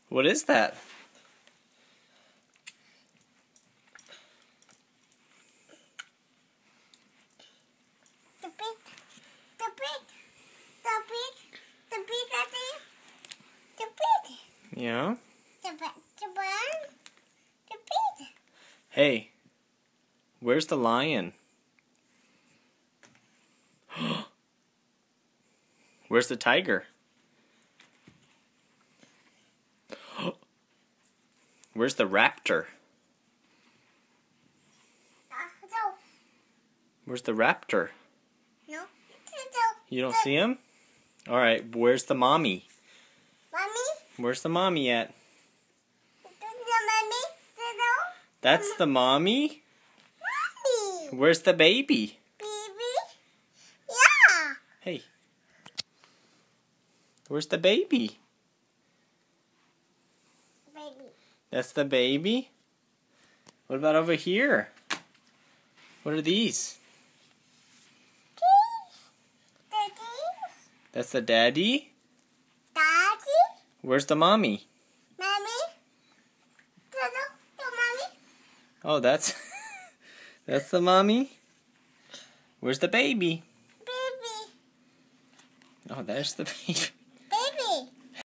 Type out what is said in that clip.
What is that? The pig. Yeah? The pig. Hey, where's the lion? Where's the tiger? Where's the raptor? Where's the raptor? No. You don't see him? Alright, where's the mommy? Mommy? Where's the mommy at? The mommy? That's the mommy? Mommy. Where's the baby? Baby? Yeah. Hey. Where's the baby? Baby. That's the baby? What about over here? What are these? Daddy? That's the daddy? Daddy? Where's the mommy? Mommy? The mommy? Oh, that's that's the mommy? Where's the baby? Baby. Oh, there's the baby.